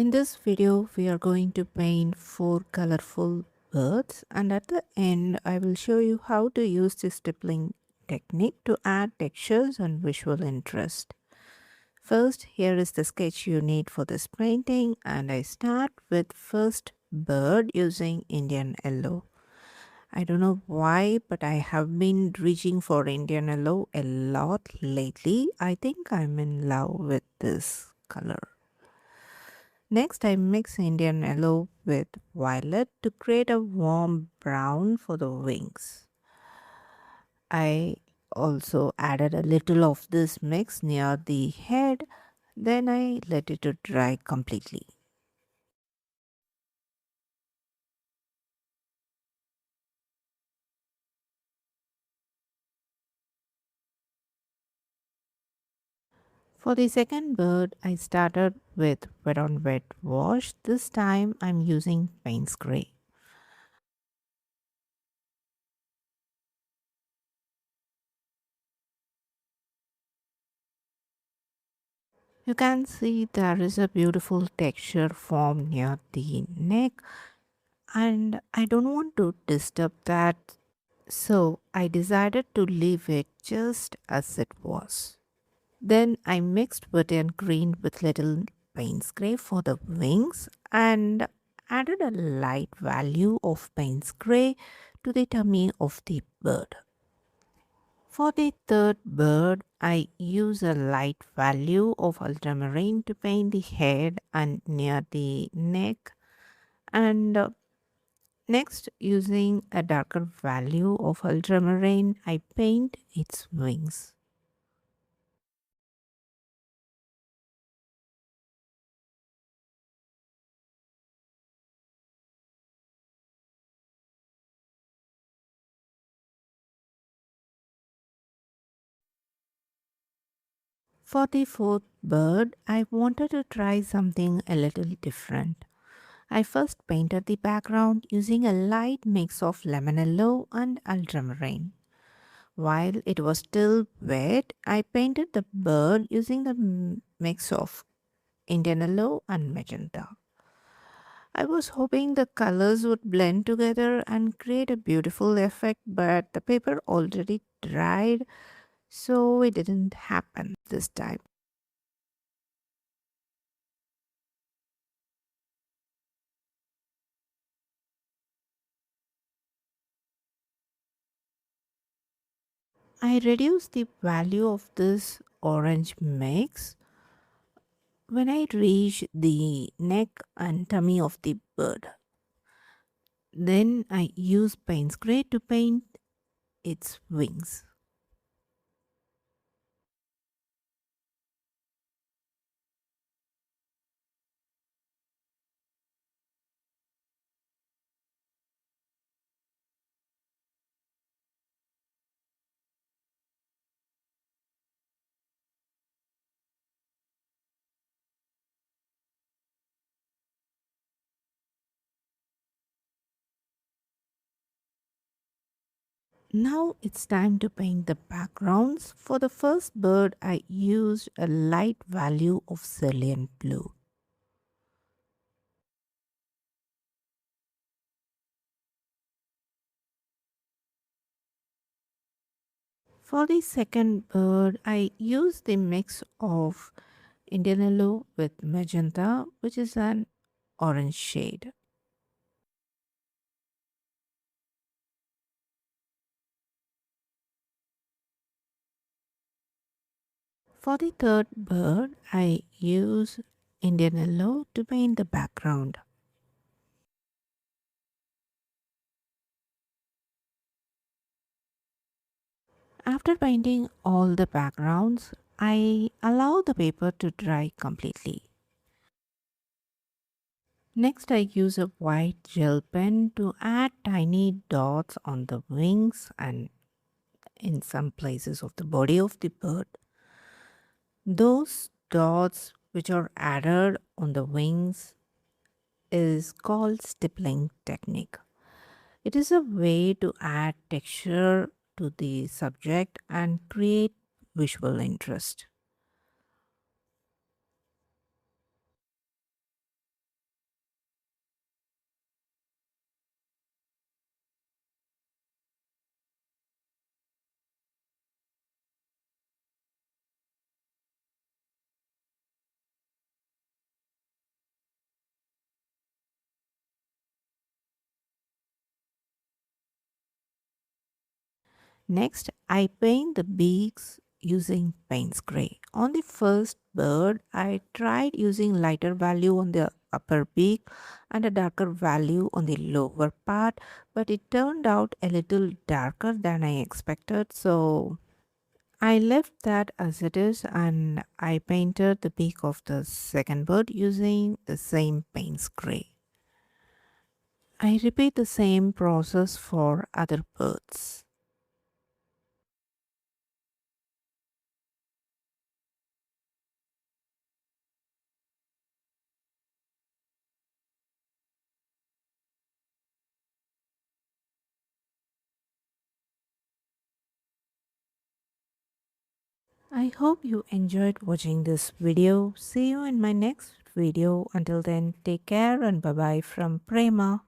In this video, we are going to paint 4 colorful birds, and at the end, I will show you how to use this stippling technique to add textures and visual interest. First, here is the sketch you need for this painting, and I start with first bird using Indian yellow. I don't know why, but I have been reaching for Indian yellow a lot lately. I think I'm in love with this color. Next, I mix Indian yellow with violet to create a warm brown for the wings. I also added a little of this mix near the head, then I let it to dry completely. For the second bird, I started with wet on wet wash. This time I'm using Payne's Gray. You can see there is a beautiful texture formed near the neck, and I don't want to disturb that, so I decided to leave it just as it was. Then I mixed wood and green with little Payne's Gray for the wings and added a light value of Payne's Gray to the tummy of the bird. For the third bird, I use a light value of ultramarine to paint the head and near the neck, and next, using a darker value of ultramarine, I paint its wings. For the fourth bird, I wanted to try something a little different. I first painted the background using a light mix of lemon yellow and ultramarine. While it was still wet, I painted the bird using the mix of Indian yellow and magenta. I was hoping the colors would blend together and create a beautiful effect, but the paper already dried, so it didn't happen this time. I reduced the value of this orange mix when I reached the neck and tummy of the bird. Then I used Payne's Gray to paint its wings. Now it's time to paint the backgrounds. For the first bird, I used a light value of cerulean blue. For the second bird, I used the mix of Indian yellow with magenta, which is an orange shade. For the third bird, I used Indian yellow to paint the background. After painting all the backgrounds, I allow the paper to dry completely. Next, I use a white gel pen to add tiny dots on the wings and in some places of the body of the bird. Those dots which are added on the wings is called stippling technique. It is a way to add texture to the subject and create visual interest. Next, I paint the beaks using Payne's Gray. On the first bird, I tried using lighter value on the upper beak and a darker value on the lower part, but it turned out a little darker than I expected, so I left that as it is and I painted the beak of the second bird using the same Payne's Gray. I repeat the same process for other birds. I hope you enjoyed watching this video. See you in my next video. Until then, take care and bye bye from Prema.